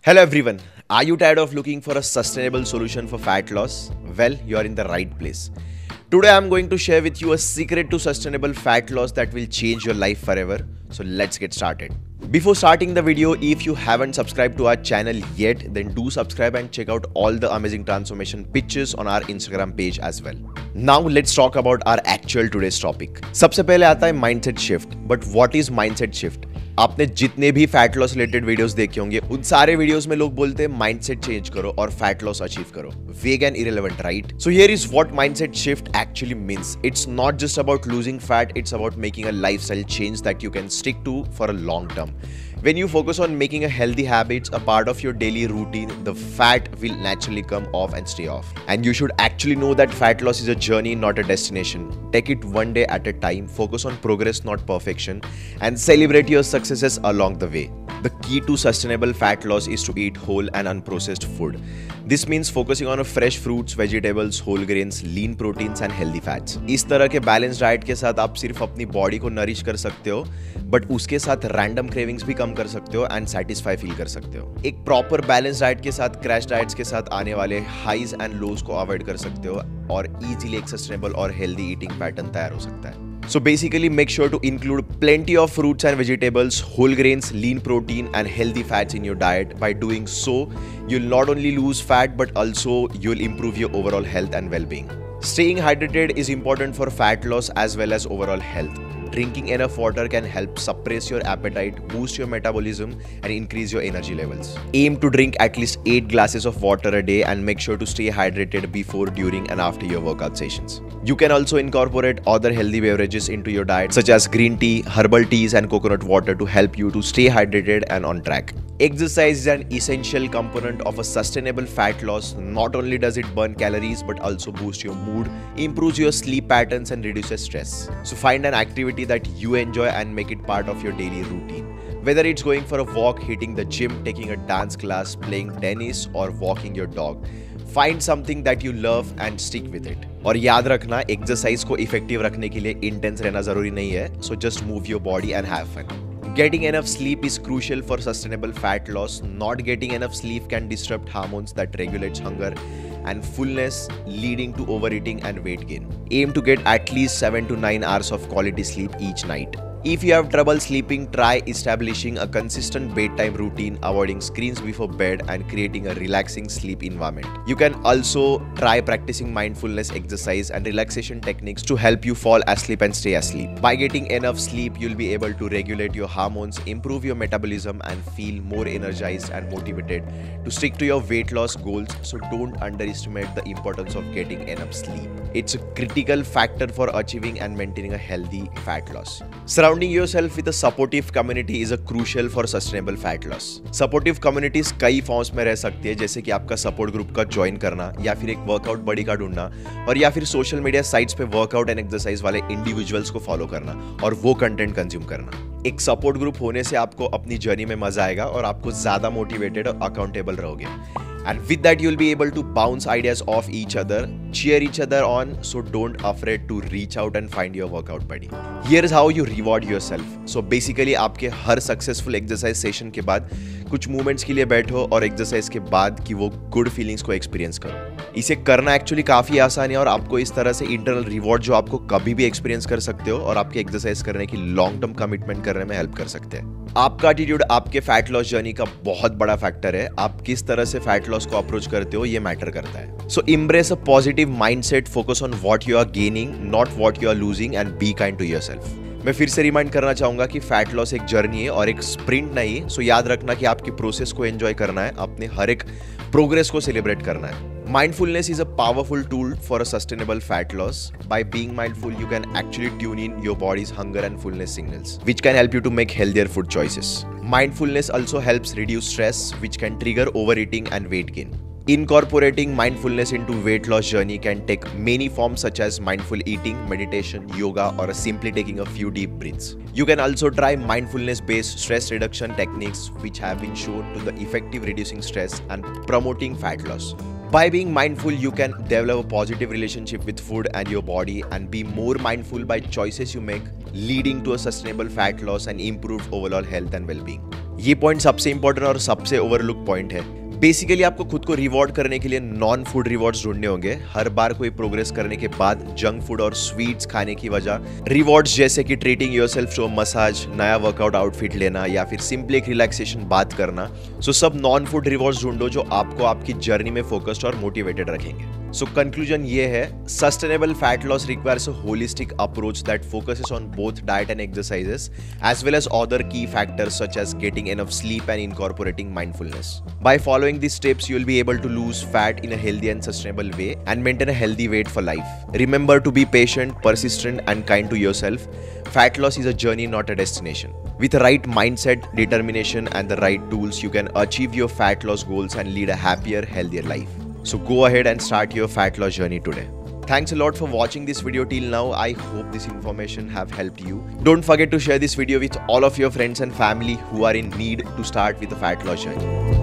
Hello everyone. Are you tired of looking for a sustainable solution for fat loss? Well, you are in the right place. Today I am going to share with you a secret to sustainable fat loss that will change your life forever. So let's get started. Before starting the video, if you haven't subscribed to our channel yet, then do subscribe and check out all the amazing transformation pictures on our Instagram page as well. Now let's talk about our actual today's topic. सबसे पहले आता है mindset shift. But what is mindset shift? आपने जितने भी fat loss related videos देखे होंगे उन सारे वीडियोस में लोग बोलते हैं माइंडसेट चेंज करो और फैट लॉस अचीव करो. Weight and irrelevant, right? So here is what mindset shift actually means. It's not just about losing fat, it's about making a lifestyle change that you can stick to for a long term. When you focus on making a healthy habits a part of your daily routine, the fat will naturally come off and stay off. And you should actually know that fat loss is a journey, not a destination. Take it one day at a time, focus on progress, not perfection, and celebrate your successes along the way. The key to sustainable fat loss is to eat whole and unprocessed food. This means focusing on fresh fruits, vegetables, whole grains, lean proteins and healthy fats. इस तरह के balance diet के साथ आप सिर्फ अपनी body को nourish कर सकते हो, बट उसके साथ रैंडम क्रेविंग्स भी कम कर सकते हो एंड सेटिस्फाई फील कर सकते हो. एक प्रॉपर बैलेंस डाइट के साथ क्रैश डाइट्स के साथ आने वाले हाइज एंड लोज को अवॉइड कर सकते हो और इजीली एक सस्टेनेबल और हेल्दी ईटिंग पैटर्न तैयार हो सकता है. So basically make sure to include plenty of fruits and vegetables, whole grains, lean protein and healthy fats in your diet. By doing so, you'll not only lose fat but also you'll improve your overall health and well-being. Staying hydrated is important for fat loss as well as overall health. Drinking enough water can help suppress your appetite, boost your metabolism and increase your energy levels. Aim to drink at least 8 glasses of water a day and make sure to stay hydrated before, during and after your workout sessions. You can also incorporate other healthy beverages into your diet such as green tea, herbal teas and coconut water to help you to stay hydrated and on track. Exercise is an essential component of a sustainable fat loss. Not only does it burn calories but also boosts your mood, improves your sleep patterns and reduces stress. So find an activity that you enjoy and make it part of your daily routine. Whether it's going for a walk, hitting the gym, taking a dance class, playing tennis or walking your dog, find something that you love and stick with it. और याद रखना, exercise को effective रखने के लिए intense रहना जरूरी नहीं है. So just move your body and have fun. Getting enough sleep is crucial for sustainable fat loss. Not getting enough sleep can disrupt hormones that regulates hunger and fullness, leading to overeating and weight gain. Aim to get at least 7 to 9 hours of quality sleep each night. If you have trouble sleeping, try establishing a consistent bedtime routine, avoiding screens before bed and creating a relaxing sleep environment. You can also try practicing mindfulness exercise and relaxation techniques to help you fall asleep and stay asleep. By getting enough sleep, you'll be able to regulate your hormones, improve your metabolism and feel more energized and motivated to stick to your weight loss goals. So don't underestimate the importance of getting enough sleep. It's a critical factor for achieving and maintaining a healthy fat loss. Surrounding yourself with a supportive community is a crucial for sustainable fat loss. Supportive communities कई forms में रह सकती है, जैसे कि आपका support group का join करना या फिर एक वर्कआउट बडी का ढूंढना और या फिर सोशल मीडिया साइट्स पे वर्कआउट एंड एक्सरसाइज वाले इंडिविजुअल्स को फॉलो करना और वो कंटेंट कंज्यूम करना. एक सपोर्ट ग्रुप होने से आपको अपनी जर्नी में मजा आएगा और आपको ज्यादा मोटिवेटेड और अकाउंटेबल रहोगे. And with that, you'll be able to bounce ideas off each other, cheer each other on, so don't afraid to reach out and find your workout buddy. Here's how you reward yourself. So basically, आपके हर successful exercise session के बाद कुछ moments के लिए बैठो और exercise के बाद की वो गुड फीलिंग्स को एक्सपीरियंस करो. इसे करना एक्चुअली काफी आसान है और आपको इस तरह से इंटरनल रिवॉर्ड जो आपको कभी भी एक्सपीरियंस कर सकते हो और आपके एक्सरसाइज करने की लॉन्ग टर्म कमिटमेंट करने में हेल्प कर सकते हैं. आपका एटीट्यूड आपके फैट लॉस जर्नी का बहुत बड़ा फैक्टर है. आप किस तरह से फैट लॉस को अप्रोच करते हो ये मैटर करता है. So embrace a positive mindset, focus on what you are gaining, not what you are losing and be kind to yourself. मैं फिर से रिमाइंड करना चाहूंगा कि फैट लॉस एक जर्नी है और एक स्प्रिंट नहीं. सो याद रखना कि आपकी प्रोसेस को एंजॉय करना है, अपने हर एक प्रोग्रेस को सेलिब्रेट करना है. Mindfulness is a powerful tool for a sustainable fat loss. By being mindful, you can actually tune in your body's hunger and fullness signals, which can help you to make healthier food choices. Mindfulness also helps reduce stress, which can trigger overeating and weight gain. Incorporating mindfulness into weight loss journey can take many forms such as mindful eating, meditation, yoga, or simply taking a few deep breaths. You can also try mindfulness-based stress reduction techniques, which have been shown to the effective reducing stress and promoting fat loss. By being mindful, you can develop a positive relationship with food and your body and be more mindful by choices you make, leading to a sustainable fat loss and improved overall health and well-being. ये point सबसे important और सबसे overlook point है। Basically आपको खुद को reward करने के लिए नॉन फूड रिवॉर्ड्स ढूंढने होंगे। हर बार कोई प्रोग्रेस करने के बाद जंक फूड और स्वीट्स खाने की वजह रिवॉर्ड्स जैसे कि ट्रीटिंग योरसेल्फ टू मसाज, नया वर्कआउट आउटफिट लेना या फिर सिंपली एक रिलैक्सेशन बात करना। सो सब नॉन फूड रिवॉर्ड्स ढूंढो जो आपको आपकी जर्नी में फोकस्ड और मोटिवेटेड रखेंगे। सो कंक्लूजन ये है, sustainable fat loss requires a holistic approach that focuses on both diet and exercises as well as other key factors such as getting enough sleep and incorporating mindfulness. By following these steps, you will be able to lose fat in a healthy and sustainable way and maintain a healthy weight for life. Remember to be patient, persistent, and kind to yourself. Fat loss is a journey, not a destination. With the right mindset, determination, and the right tools, you can achieve your fat loss goals and lead a happier, healthier life. So go ahead and start your fat loss journey today. Thanks a lot for watching this video till now. I hope this information have helped you. Don't forget to share this video with all of your friends and family who are in need to start with a fat loss journey.